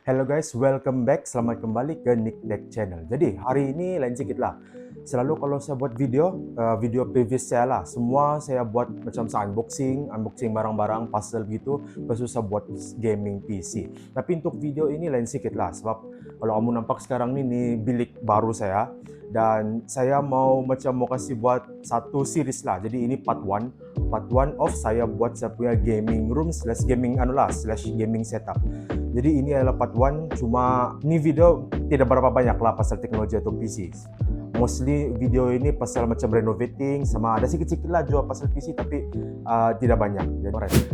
Hello guys, welcome back. Selamat kembali ke Nick Deck Channel. Jadi hari ini lain sedikit lah. Selalu kalau saya buat video, video previous saya lah, semua saya buat macam unboxing barang-barang, puzzle gitu, lepas itu saya buat gaming PC. Tapi untuk video ini lain sedikit lah, sebab kalau kamu nampak sekarang ini bilik baru saya, dan saya mau kasih buat satu series lah. Jadi ini part 1 of saya buat saya punya gaming room slash gaming gaming setup. Jadi ini adalah part 1, cuma ini video tidak berapa banyak lah pasal teknologi atau PC. Mostly video ini pasal macam renovating, sama ada sikit-sikit lah jual pasal PC, tapi tidak banyak.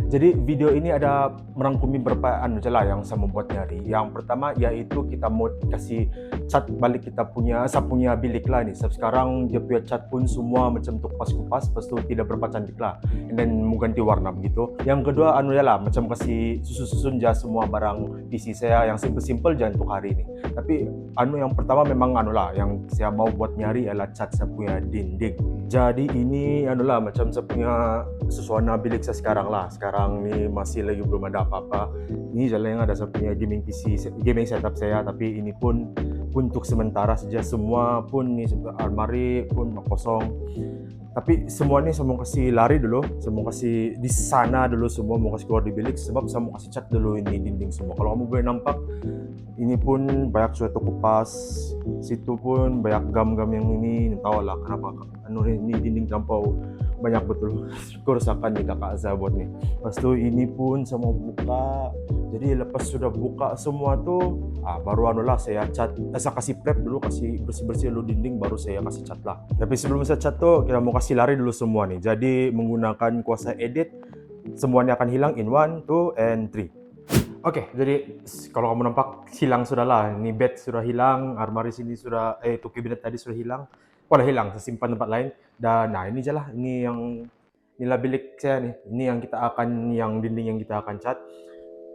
Jadi video ini ada merangkumi beberapa je lah yang saya membuat hari. Yang pertama yaitu kita mau kasih cat balik saya punya bilik lah ni. Sekarang dia punya cat pun semua macam kupas-kupas, lepas tu tidak berapa cantik lah. And then mau ganti warna begitu. Yang kedua macam kasih susun je semua barang PC saya yang simple-simple je untuk hari ini. Tapi yang pertama memang yang saya mau buat nyari adalah cat saya punya dinding. Jadi ini macam saya punya suasana bilik saya sekarang lah. Sekarang ni masih lagi belum ada apa-apa. Ini jalan yang ada saya punya gaming PC, gaming setup saya, tapi ini pun untuk sementara saja. Semua pun ni almari pun kosong. Tapi semua ni saya mau kasih lari dulu, saya mau kasih di sana dulu, semua mau kasih keluar di bilik sebab saya mau kasih cat dulu ini dinding semua. Kalau kamu boleh nampak, ini pun banyak suatu kupas, situ pun banyak gam-gam yang ini, tahu lah kenapa ini dinding terlampau banyak betul. Kerusakan nih kakak saya buat nih. Lepas tu ini pun saya mau buka. Jadi lepas sudah buka semua tuh, baru saya cat, saya kasih prep dulu, kasih bersih-bersih dulu dinding, baru saya kasih cat lah. Tapi sebelum saya cat tuh, kita mau kasih lari dulu semua nih. Jadi menggunakan kuasa edit, semuanya akan hilang in 1, 2, and 3. Oke, jadi kalau kamu nampak hilang sudah lah. Ini bed sudah hilang, almari sini sudah, tuh kabinet tadi sudah hilang. Walah hilang, saya simpan tempat lain. Dan ini je lah, inilah bilik saya nih. Ini yang dinding yang kita akan cat.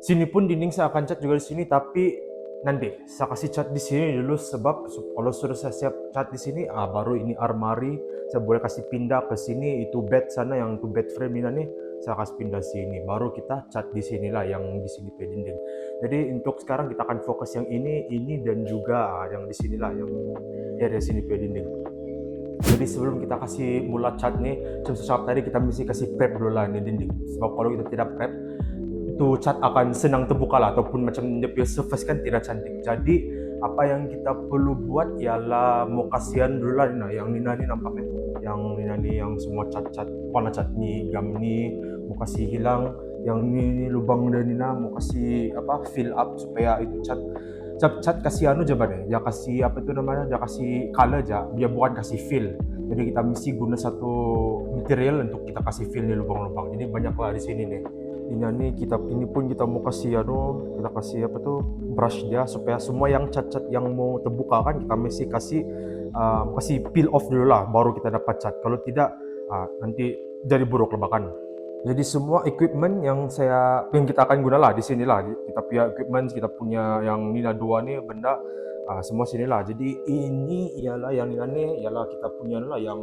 Sini pun dinding saya akan cat juga di sini, tapi nanti saya kasih cat di sini dulu sebab kalau sudah saya siap cat di sini, baru ini armari saya boleh kasih pindah ke sini. Itu bed sana, yang itu bed frame ini nih, saya kasih pindah sini. Baru kita cat di sinilah yang di sini pe dinding. Jadi untuk sekarang kita akan fokus yang ini dan juga yang di sinilah, yang area sini pe dinding. Jadi sebelum kita kasih mula cat nih, macam tadi kita mesti kasih prep dulu lah ini dinding. Sebab kalau kita tidak prep, itu cat akan senang terbuka lah, ataupun macam dia punya surface kan tidak cantik. Jadi apa yang kita perlu buat ialah mau kasihan dulu lah yang Nina ni nampak yang Nina ni yang semua cat-cat warna cat ni gam ni mau kasih hilang, yang ni lubang dan Nina mau kasih fill up supaya itu cat kasih aja ya kasih ya kasih color aja, dia bukan kasih fill. Jadi kita mesti guna satu material untuk kita kasih fill ni lubang-lubang. Jadi banyak lah di sini nih. Ini pun kita mau kasih kita kasih brush dia supaya semua yang cat-cat yang mau terbuka kan kita mesti kasih peel off dulu lah, baru kita dapat cat. Kalau tidak nanti jadi buruk lebakan. Jadi semua equipment yang kita akan guna lah di sini lah, kita punya equipment, kita punya yang Nina 2 nih benda, semua sini lah. Jadi ini ialah yang Nina nih ialah kita punya lah yang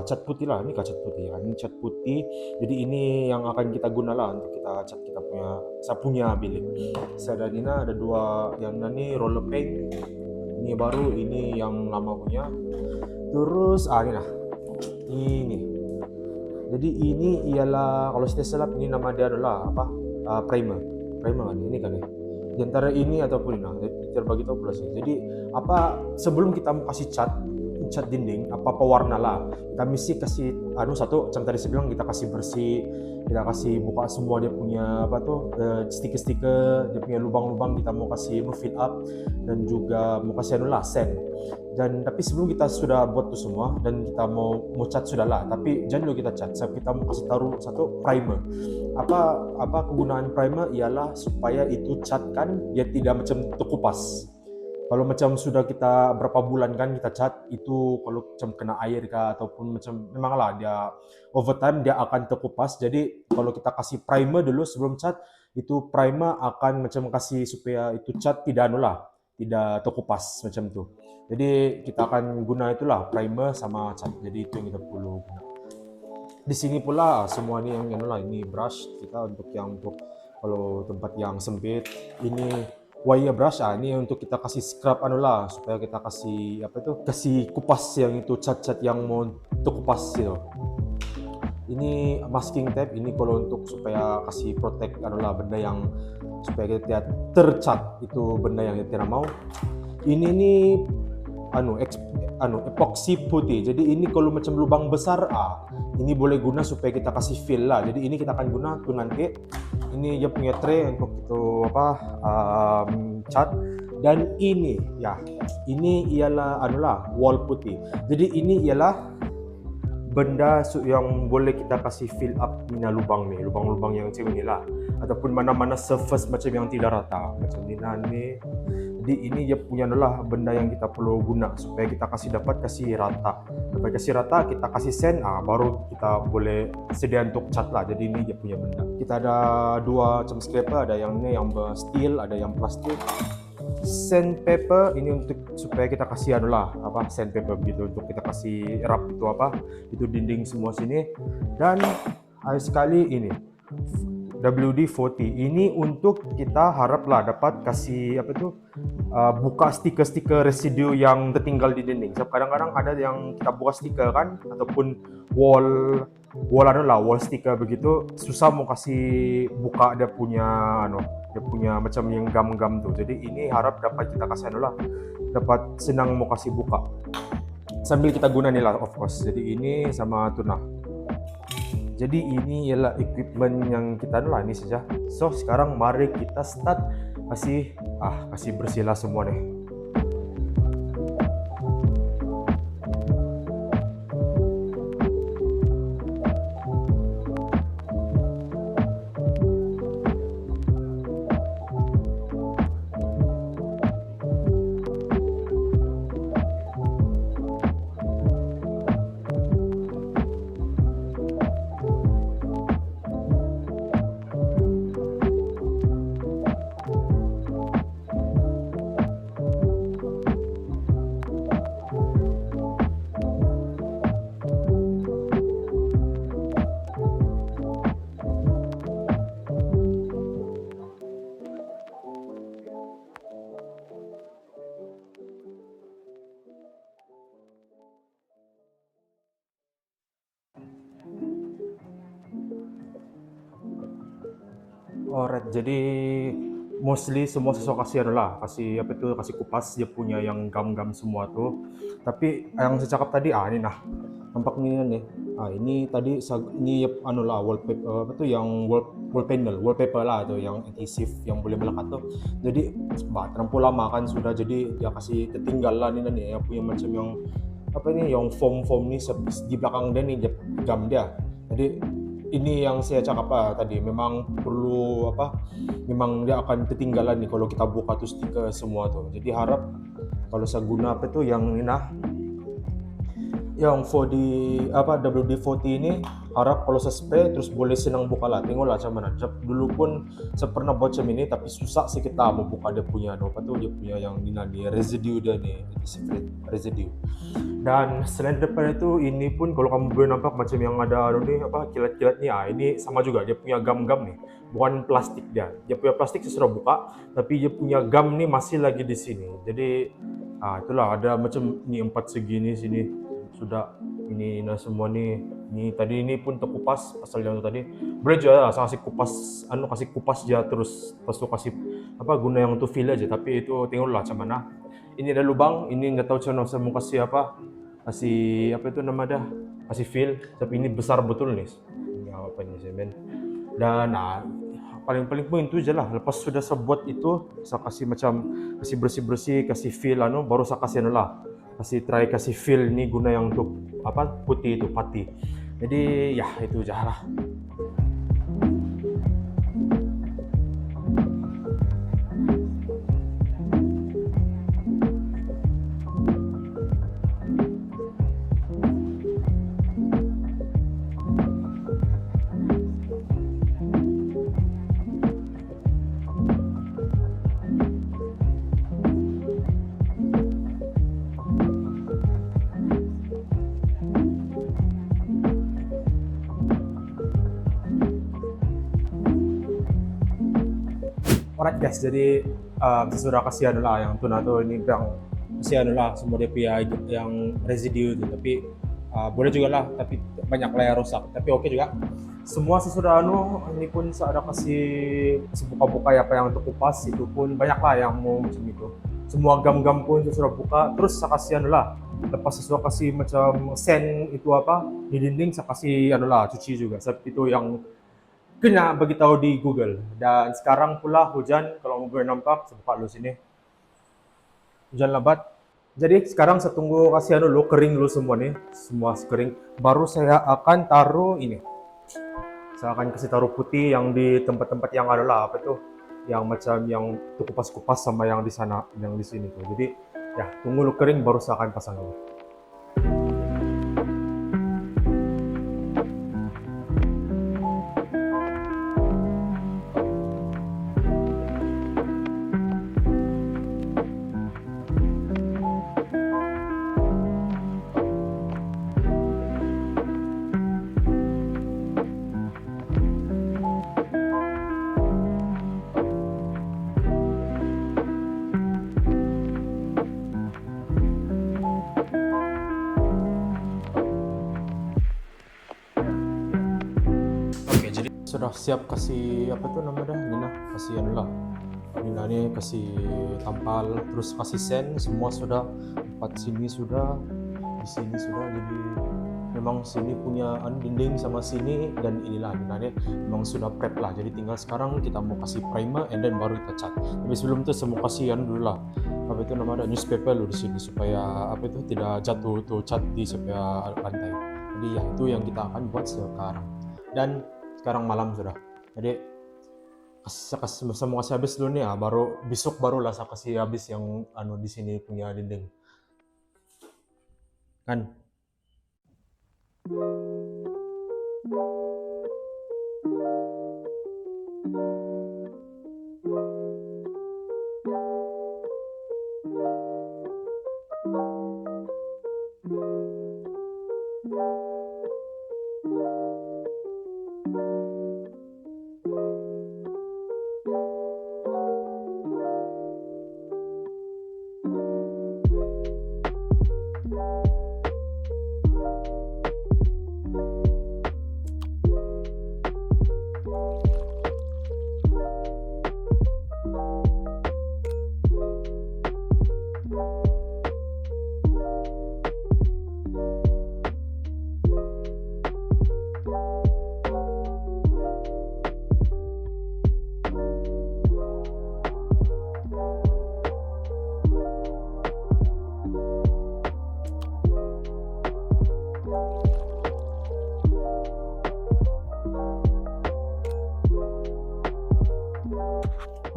cat putih lah. Ini cat putih ya, ini cat putih. Jadi ini yang akan kita guna lah untuk kita cat saya punya bilik. Saya dan Nina ada dua, yang ini roller paint, ini baru, ini yang lama punya. Terus ini. Jadi ini ialah, kalau saya salah ini nama dia adalah primer kan ini kan ya. Di antara ini ataupun ini terbagi tahu pula sih. Jadi sebelum kita mau kasih cat dinding apa warna lah, kita mesti kasih satu, macam tadi saya bilang, kita kasih bersih, kita kasih buka semua dia punya stiker-stiker, dia punya lubang-lubang, kita mau kasih fill up, dan juga mau kasih sand. Dan tapi sebelum kita sudah buat itu semua dan kita mau cat sudah lah, tapi jangan dulu kita cat, kita mau kasih taruh satu primer. Apa kegunaan primer ialah supaya itu cat kan dia tidak macam terkupas. Kalau macam sudah kita berapa bulan kan kita cat, itu kalau macam kena air kah ataupun macam memanglah dia over time dia akan terkupas. Jadi kalau kita kasih primer dulu sebelum cat, itu primer akan macam kasih supaya itu cat tidak tidak terkupas macam tu. Jadi kita akan guna itulah primer sama cat. Jadi itu yang kita perlu guna. Di sini pula semua ni yang ini brush kita untuk Kalau tempat yang sempit, ini wire brush, ini untuk kita kasih scrub lah, supaya kita kasih apa itu, kasih kupas yang itu cat-cat yang mau terkupas gitu. Ini masking tape, ini kalau untuk supaya kasih protect lah benda yang supaya kita tidak tercat itu benda yang kita tidak mau. Ini nih epoxy putih. Jadi ini kalau macam lubang besar, ini boleh guna supaya kita kasih fill lah. Jadi ini kita akan guna tuh nanti. Ini dia punya tray untuk itu cat. Dan ini ialah wall putih. Jadi ini ialah benda yang boleh kita kasih fill up mina lubang yang macam ni lah, ataupun mana-mana surface macam yang tidak rata macam ni. Jadi ini dia punya benda yang kita perlu guna supaya kita kasih rata. Sampai kasih rata, kita kasih sand, baru kita boleh sedia untuk cat lah. Jadi ini dia punya benda. Kita ada dua macam scraper, ada yang ini yang steel, ada yang plastik. Sandpaper ini untuk supaya kita kasih sandpaper begitu, untuk kita kasih rap itu dinding semua sini. Dan sekali ini WD-40 ini untuk kita haraplah dapat kasih buka stiker residu yang tertinggal di dinding. Sebab kadang-kadang ada yang kita buka stiker kan, ataupun wall stiker begitu, susah mau kasih buka dia punya macam yang gam-gam tuh. Jadi ini harap dapat kita kasih dapat senang mau kasih buka sambil kita guna nih lah, of course. Jadi ini sama tuna. Jadi ini ialah equipment yang kita ini saja. So sekarang mari kita start kasih bersihlah semua nih. Alright, jadi mostly semua sesuai kasih kupas dia punya yang gam-gam semua tuh. Tapi yang saya cakap tadi, ini nampak nih. Ini tadi ini wallpaper yang wallpaper lah tuh, yang adhesive yang boleh melekat tuh. Jadi terlampau lama kan sudah, jadi dia kasih tertinggal lah nih yang punya macam yang foam nih di belakang dia nih gam dia. Jadi ini yang saya cakap tadi, memang perlu memang dia akan ketinggalan nih kalau kita buka tuh stiker semua tuh. Jadi harap kalau saya guna yang ini yang WD-40 ini, harap kalau saya spray terus boleh senang buka lah. Tengoklah macam mana. Dulu pun saya pernah buat macam ini, tapi susah sih kita mau buka dia punya dia punya yang ini residue dia nih, secret residue. Dan selain daripada itu, ini pun kalau kamu boleh nampak macam yang ada kilat-kilat nih, ini sama juga dia punya gam-gam nih, bukan plastik dia punya plastik saya sudah buka, tapi dia punya gam nih masih lagi di sini. Jadi itulah, ada macam ini 4 segini sini sudah ini semua nih. Ini tadi ini pun terkupas pasal yang tadi. Boleh juga saya kasih kupas aja terus pas tu kasih guna yang untuk fill aja, tapi itu tengoklah macam mana. Ini ada lubang, ini enggak tahu macam mana saya mau kasih kasih fill, tapi ini besar betul nih. Ini ini semen. Dan paling pun itu je lah. Lepas sudah saya buat itu, saya kasih bersih-bersih, kasih fill baru saya kasih fill ni guna yang untuk putih itu putih. Jadi ya itu je lah. Alright guys, jadi sudah kasih anu lah yang tuna tuh ini yang kasih anu lah semua dia punya yang residu itu, tapi boleh juga lah, tapi banyak lah yang rusak, tapi oke juga. Semua sih sudah anu, ini pun saya ada kasih buka-buka ya, apa yang untuk kupas itu pun banyak lah yang mau macam itu. Semua gam-gam pun saya sudah buka, terus saya kasih anu lah. Lepas saya sudah kasih macam sen itu apa di dinding, saya kasih anu lah cuci juga. Seperti itu yang kena beritahu di Google. Dan sekarang pula hujan, kalau mau nampak, sempat lu sini. Hujan lebat. Jadi sekarang saya tunggu kasih dulu kering dulu semua nih, semua kering. Baru saya akan taruh ini. Saya akan kasih taruh putih yang di tempat-tempat yang ada lah, apa itu, yang macam yang tuh kupas-kupas sama yang di sana, yang di sini tuh. Jadi ya tunggu lu kering baru saya akan pasang ini. Oke, jadi sudah siap kasih apa tuh namanya Nina, kasih anu lah. Nina ini kasih tampal, terus kasih sen, semua sudah, empat sini sudah, di sini sudah. Jadi memang sini punya anu dinding sama sini, dan inilah Nina ini memang sudah prep lah. Jadi tinggal sekarang kita mau kasih primer and then baru kita cat. Tapi sebelum itu saya mau kasih anu dulu lah, apa itu namanya newspaper lo di sini, supaya apa itu tidak jatuh tuh cat di supaya lantai. Jadi ya itu yang kita akan buat sekarang. Dan sekarang malam sudah, jadi saya mau kasih habis dulu nih ya, baru besok barulah saya kasih habis yang anu di sini punya dinding kan.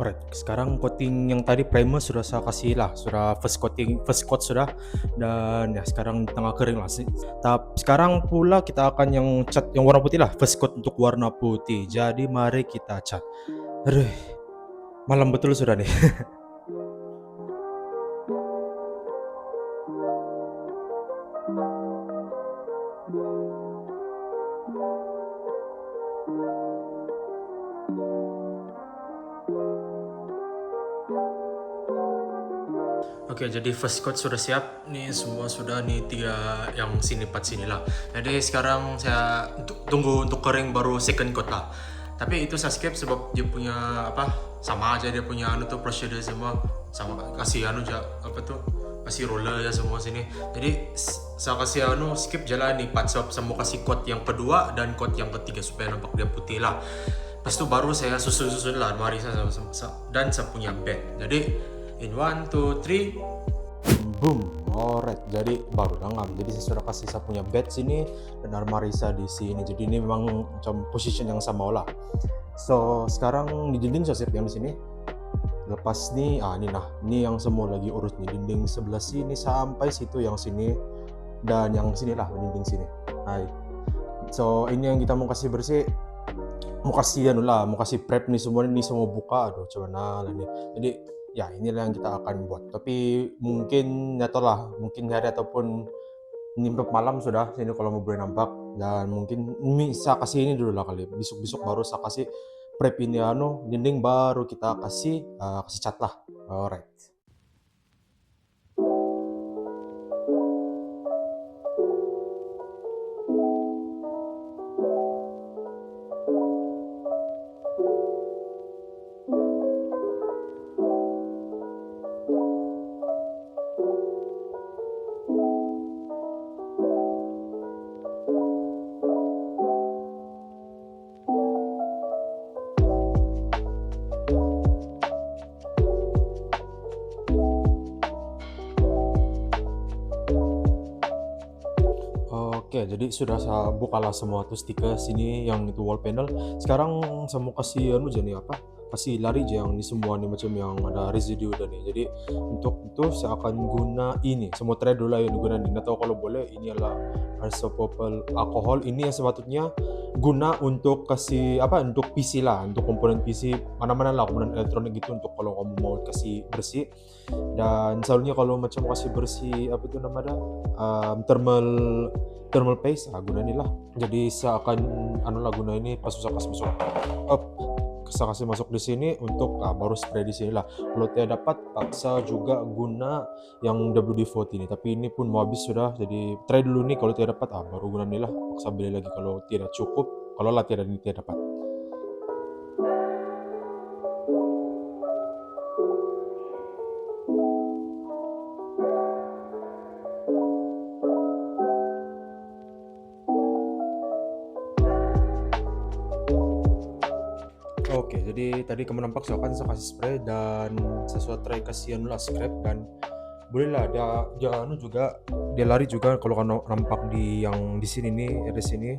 Alright, sekarang coating yang tadi primer sudah saya kasih lah, sudah first coat sudah, dan ya sekarang tengah kering lah sih. Tapi sekarang pula kita akan yang cat yang warna putih lah, first coat untuk warna putih. Jadi mari kita cat. Aduh, malam betul sudah nih. Oke, jadi first coat sudah siap. Nih semua sudah nih, tiga yang sini 4 sini lah. Jadi sekarang saya tunggu untuk kering baru second coat lah. Tapi itu saya skip sebab dia punya apa? Sama aja dia punya anu tuh procedure semua sama, kasih anu aja apa tuh? Kasih roller ya semua sini. Jadi saya kasih anu skip jalan nih part sebab saya mau kasih coat yang kedua dan coat yang ketiga supaya nampak dia putih lah. Pas itu baru saya susun lah mari saya dan saya punya bed. Jadi in 1, 2, 3 boom. Alright, jadi baru langam. Jadi saya sudah kasih saya punya bed sini dan armari saya di sini. Jadi ini memang macam position yang sama lah. So sekarang di dinding saya siap yang di sini. Lepas nih, ini nah, ini yang semua lagi urut nih, dinding sebelah sini sampai situ yang sini, dan yang sini lah dinding sini. Hai. So ini yang kita mau kasih bersih, mau kasih anu lah, mau kasih prep nih semua buka. Aduh, coba lah nih. Jadi ya inilah yang kita akan buat. Tapi mungkin ya tau lah, mungkin hari ataupun nimpuk malam sudah sini kalau mau boleh nampak. Dan mungkin ini saya kasih ini dulu lah kali, besok baru saya kasih prep ini dinding baru kita kasih cat lah. Alright. Oke, jadi sudah saya bukalah semua tuh stiker sini yang itu wall panel. Sekarang saya mau kasih aja nih apa? Kasih lari aja yang ini semua nih macam yang ada residue dan nih. Jadi untuk itu saya akan guna ini. Semua try dulu lah yang digunakan. Nggak tahu kalau boleh ini adalah isopropyl alkohol. Ini yang sepatutnya guna untuk kasih apa? Untuk PC lah, untuk komponen PC mana-mana lah komponen elektronik gitu untuk kalau kamu mau kasih bersih. Dan selalunya kalau macam kasih bersih apa itu namanya thermal paste guna inilah. Jadi saya akan guna ini pas saya kasih masuk up saya kasih masuk di sini untuk baru spray di sini lah. Kalau tidak dapat paksa juga guna yang WD-40 ini, tapi ini pun mau habis sudah, jadi try dulu nih. Kalau tidak dapat baru guna inilah, paksa beli lagi kalau tidak cukup, kalau lah tidak dapat. Oke, jadi tadi kamu nampak saya kasih spray dan saya try kasih scrap, dan bolehlah dia juga dia lari juga kalau kamu nampak di yang di sini nih, di sini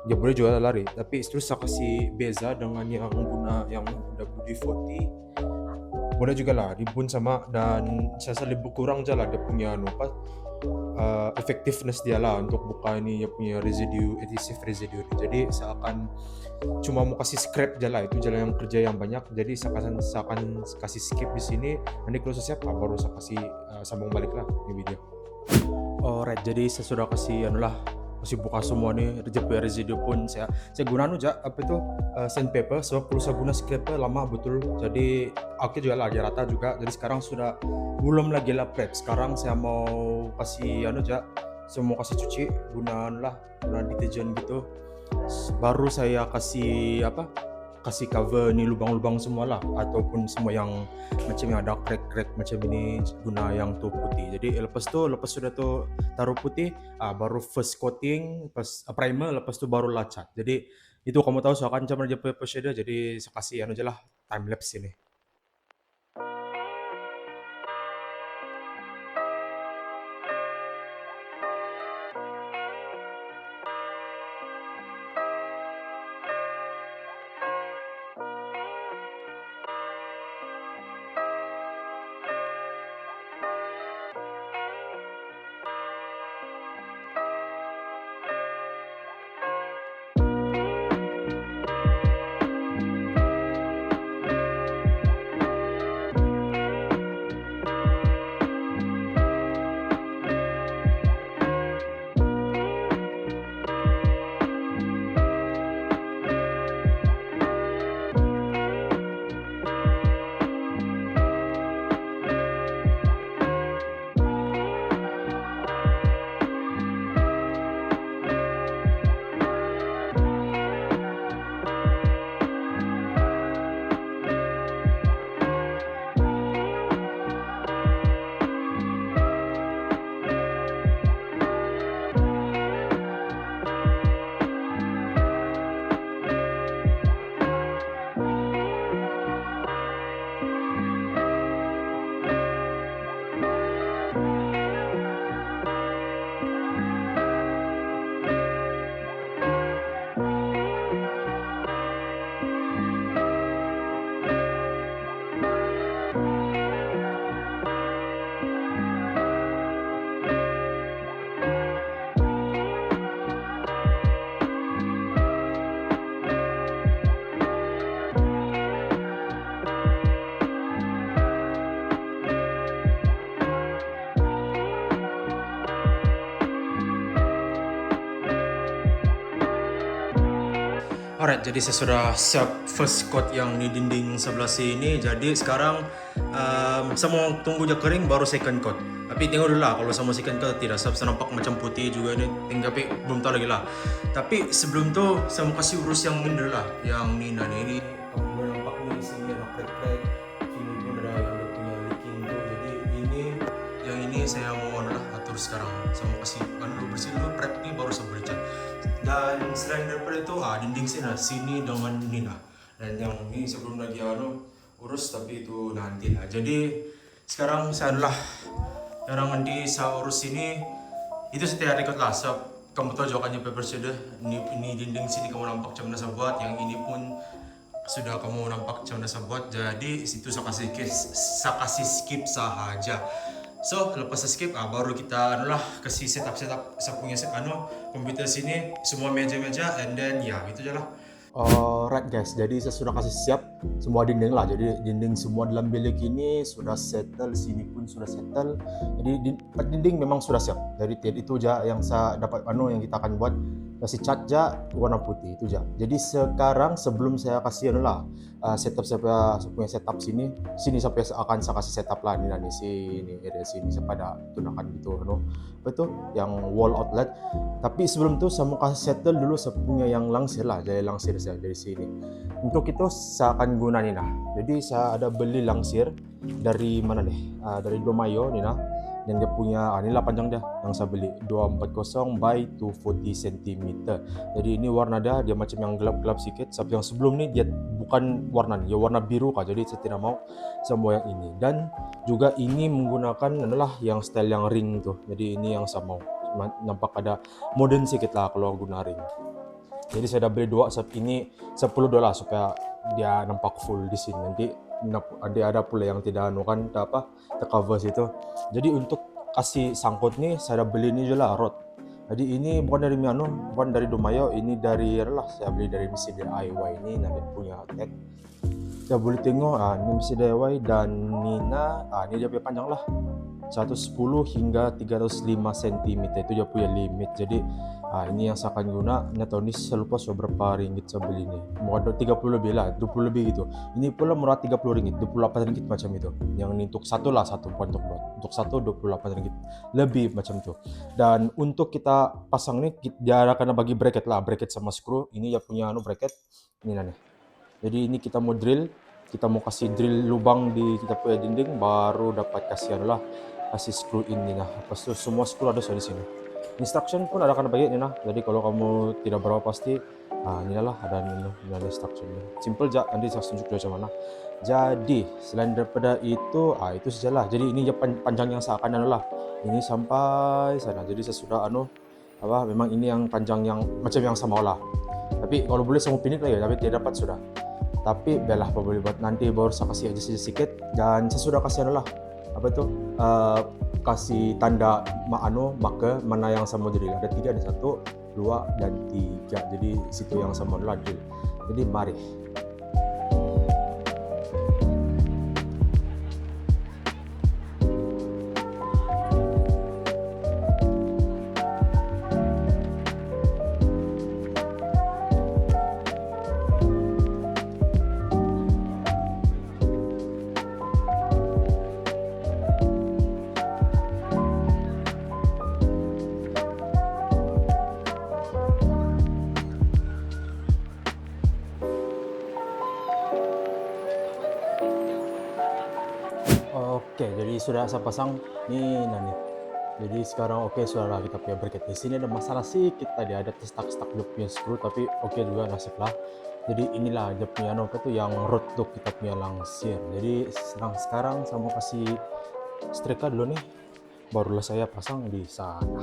dia boleh juga lari, tapi terus saya kasih beza dengan yang guna yang WD-40 boleh juga lah dibun sama, dan saya lebih kurang aja lah dia punya effectiveness dia lah untuk buka ini dia punya adhesive residue. Jadi saya akan cuma mau kasih scrap aja lah, itu jalan yang kerja yang banyak. Jadi saya akan kasih skip di sini. Nanti kalau saya siap baru saya kasih sambung balik lah di video. Alright, jadi saya sudah kasih masih buka semua nih. Residue pun saya guna aja apa itu sandpaper. Sebab kalau saya guna scraper lama betul, jadi oke juga lah dia rata juga. Jadi sekarang sudah belum lagi lah prep. Sekarang saya mau kasih saya mau kasih cuci guna deterjen gitu. Baru saya kasih kasih cover nih lubang-lubang semua lah, ataupun semua yang macam yang ada crack macam ini guna yang tuh putih. Jadi lepas sudah tuh taruh putih, baru first coating, pas primer, lepas itu baru cat. Jadi itu kamu tahu saya akan coba aja shader, jadi saya kasih aja lah time lapse ini. Alright, jadi saya sudah siap first coat yang di dinding sebelah sini. Jadi sekarang saya mau tunggu dia kering baru second coat. Tapi tengok dulu lah kalau sama second coat tidak siap, saya nampak macam putih juga ini. Tapi belum tahu lagi lah. Tapi sebelum tu saya mau kasih urus yang ini dulu lah. Yang Nina ini kamu boleh nampak nih sini ada crack-crack. Sini pun ada yang dia punya leaking tu. Jadi yang ini saya mau atur sekarang. Saya mau kasih dulu bersih dulu prep ni baru saya boleh cat. Dan selain daripada itu, dinding sini dengan Nina. Dan yang ini sebelum lagi urus, tapi itu nanti lah. Jadi sekarang saya nanti saya urus ini. Itu setiap record lah. Kamu tahu jawabannya paper shader. Ini dinding sini kamu nampak macam mana saya buat. Yang ini pun sudah kamu nampak macam mana saya buat. Jadi situ saya kasih skip sahaja. So, lepas skip, baru kita kasih setup saya punya komputer sini, semua meja-meja, and then ya itu aja lah. Alright guys, jadi saya sudah kasih siap semua dinding lah. Jadi dinding semua dalam bilik ini sudah settle, sini pun sudah settle. Jadi dinding memang sudah siap. Jadi itu aja yang saya dapat yang kita akan buat. Kasih cat aja warna putih itu aja. Jadi sekarang sebelum saya kasih setup saya punya setup sini sampai akan saya kasih setup lah ini area sini pada gunakan gitu apa itu yang wall outlet. Tapi sebelum itu saya mau kasih settle dulu saya punya yang langsir lah, jadi langsir saya dari sini. Untuk itu saya akan guna Nina. Jadi saya ada beli langsir dari mana nih? Dari Domayo Nina. Dan dia punya inilah panjang dia yang saya beli 240 by 240 cm. Jadi ini warna dia macam yang gelap-gelap sedikit. Yang sebelum ni dia bukan warna ni, dia warna biru kah. Jadi saya tidak mau semua yang ini. Dan juga ini menggunakan adalah yang style yang ring tuh. Jadi ini yang saya mau. Nampak ada modern sedikit lah kalau guna ring. Jadi saya dah beli dua, ini $10 supaya dia nampak full di sini. Nanti ada pula yang tidak tercover situ. Jadi untuk kasih sangkut nih saya dah beli ni je lah rod. Jadi ini bukan dari Domayo, ini dari saya beli dari mesin DIY ini nanti punya tag. Kita boleh tengok ini mesin DIY dan Nina, ini dia punya panjang lah 110 hingga 305 cm itu dia punya limit. Jadi ini yang saya akan guna. Nggak tahu ni saya lupa berapa ringgit saya beli ni. Mau 30 lebih lah, 20 lebih gitu. Ini pula murah 30 ringgit, 28 ringgit macam itu. Yang ini untuk satu bukan untuk dua. Untuk satu 28 ringgit lebih macam itu. Dan untuk kita pasang ni dia akan bagi bracket sama screw. Ini dia punya bracket ini nih. Jadi ini kita mau kasih drill lubang di kita punya dinding, baru dapat kasih screw ini nah. Lepas itu semua screw ada di sini. Instruction pun ada bagi ni nah. Jadi kalau kamu tidak berapa pasti, ini lah ada instruction. Simple aja, nanti saya tunjuk macam mana. Jadi selain daripada itu, itu sajalah. Jadi ini panjang yang saya akan ini sampai sana. Jadi saya sudah memang ini yang panjang yang macam yang saya mau lah. Tapi kalau boleh saya mau pinit lagi, tapi tidak dapat sudah. Tapi belah apa boleh buat, nanti baru saya kasih aja sedikit. Dan saya sudah kasih kasih tanda maka mana yang saya mau drill. Ada 3, ada 1, 2 dan 3. Jadi situ yang saya mau drill. Jadi mari. Oke, jadi sudah saya pasang nih. Jadi sekarang sudah lah kita punya bracket. Di sini ada masalah sih, kita ada stuck dia punya screw, tapi juga nasib lah. Jadi inilah dia punya yang rod tuh kita punya langsir. Jadi sekarang saya mau kasih setrika dulu nih, barulah saya pasang di sana.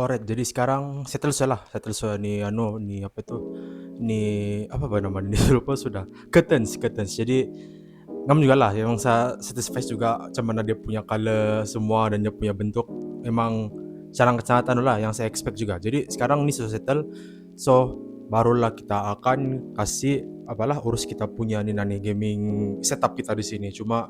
Alright, jadi sekarang settle sudah nih nih apa itu, nih apa namanya, nih lupa sudah, curtains. Jadi ngam juga lah yang saya satisfied juga macam mana dia punya color semua dan dia punya bentuk, memang sangat-sangat lah yang saya expect juga. Jadi sekarang ini sudah settle, so barulah kita akan kasih apalah urus kita punya nih gaming setup kita di sini. Cuma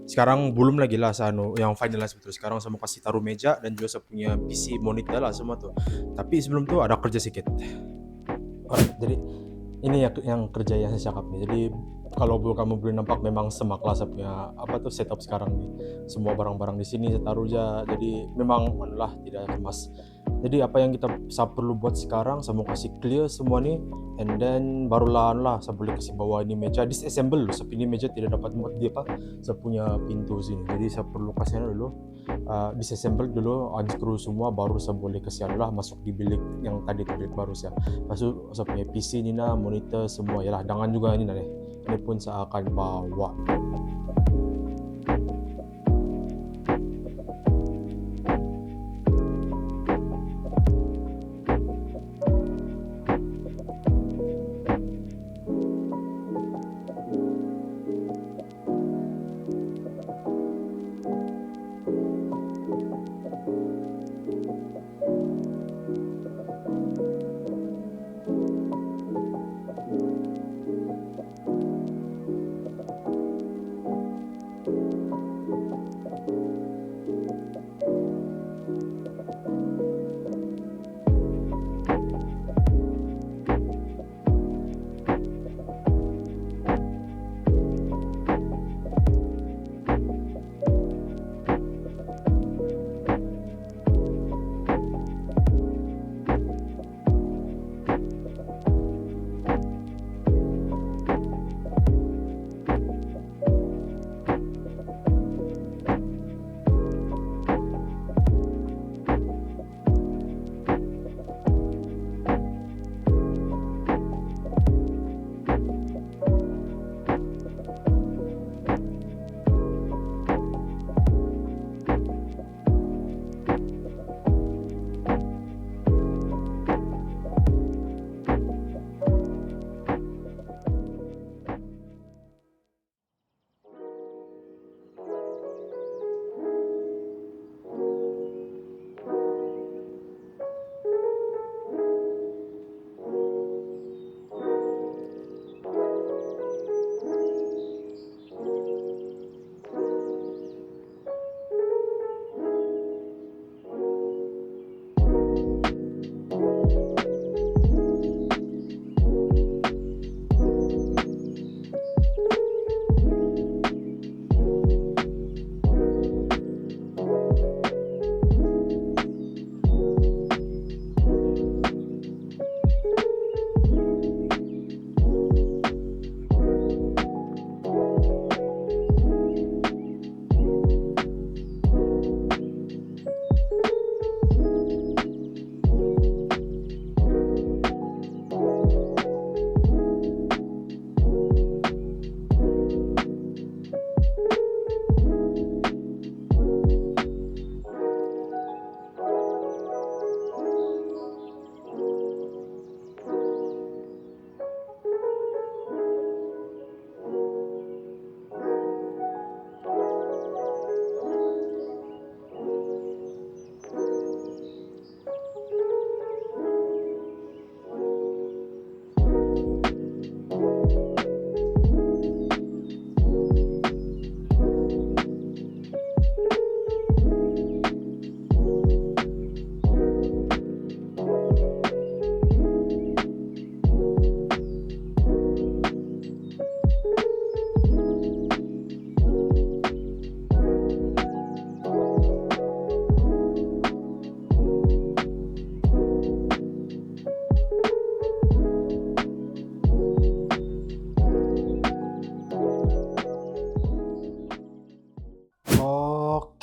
sekarang belum lagi lah yang finalize betul. Sekarang saya mau kasih taruh meja dan juga saya punya PC monitor lah semua tuh. Tapi sebelum tuh ada kerja sedikit. Alright, jadi ini yang kerja yang saya cakap nih. Jadi kalau kamu boleh nampak memang semak lah saya punya apa tuh setup sekarang nih. Semua barang-barang di sini saya taruh aja. Jadi memang manulah tidak kemas. Jadi apa yang saya perlu buat sekarang, saya mau kasih clear semua nih, and then barulah saya boleh kasih bawa ini meja disassemble. Saya ini meja tidak dapat muat dia saya punya pintu sini. Jadi saya perlu kasih dulu disassemble dulu, unscrew semua, baru saya boleh kasih masuk di bilik yang tadi bilik baru saya. Masuk saya punya PC ini monitor semua yalah, dengan juga ini deh. Ini pun saya akan bawa.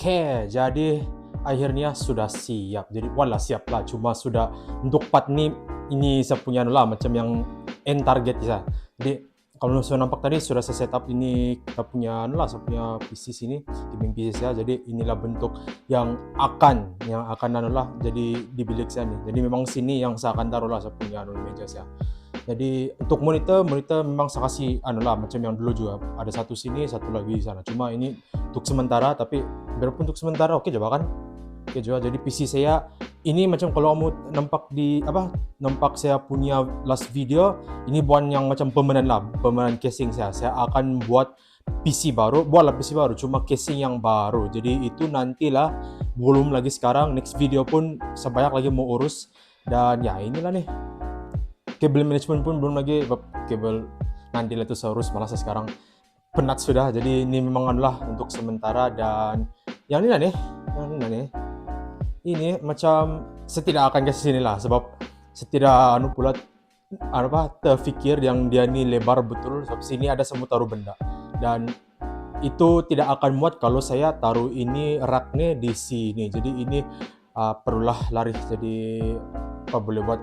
Oke, jadi akhirnya sudah siap. Jadi walah siap lah, cuma sudah untuk part ini saya punya lah macam yang end target saya. Jadi kalau saya nampak tadi sudah saya setup ini kita punya anu lah, saya punya PC sini, gaming PC saya. Jadi inilah bentuk yang akan anu lah jadi di bilik saya nih. Jadi memang sini yang saya akan taruh lah saya punya anu meja saya. Jadi untuk monitor memang saya kasih anu lah macam yang dulu juga, ada satu sini, satu lagi di sana. Cuma ini untuk sementara, tapi biarpun untuk sementara oke juga kan. Oke juga. Jadi PC saya ini macam kalau kamu nampak saya punya last video, ini bukan yang macam permanen lah, permanen casing saya. Saya akan buat buatlah PC baru, cuma casing yang baru. Jadi itu nantilah, belum lagi sekarang. Next video pun sebanyak lagi mau urus. Dan ya inilah nih, kabel management pun belum lagi, kabel nanti itu saya urus, malah saya sekarang penat sudah. Jadi ini memang adalah untuk sementara. Dan yang ini nih, ini macam saya tidak akan ke sini lah, sebab saya tidak terfikir yang dia ini lebar betul. Sebab sini ada semua taruh benda, dan itu tidak akan muat kalau saya taruh ini raknya di sini. Jadi ini perlulah lari. Jadi apa boleh buat,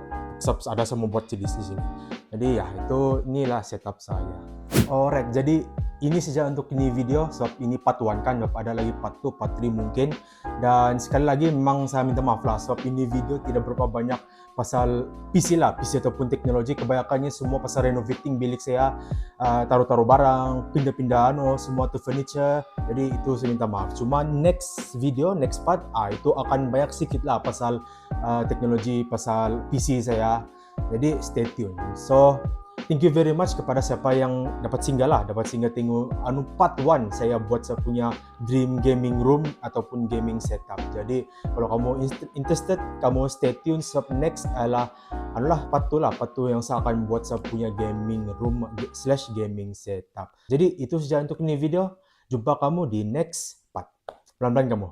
ada semua buat jenis di sini. Jadi ya inilah setup saya. Alright, jadi ini saja untuk ini video, sebab ini part 1 kan, ada lagi part 2, part 3 mungkin. Dan sekali lagi memang saya minta maaf lah, sebab ini video tidak berapa banyak pasal PC ataupun teknologi. Kebanyakannya semua pasal renovating bilik saya, taruh-taruh barang, pindah-pindah semua tuh furniture. Jadi itu saya minta maaf. Cuma next video, next part, itu akan banyak sedikit lah pasal teknologi, pasal PC saya. Jadi stay tune. So thank you very much kepada siapa yang dapat singgah tengok part 1 saya buat saya punya dream gaming room ataupun gaming setup. Jadi kalau kamu interested, kamu stay tune, sebab next adalah part 2 yang saya akan buat saya punya gaming room / gaming setup. Jadi itu saja untuk ini video. Jumpa kamu di next part. Pelan-pelan kamu.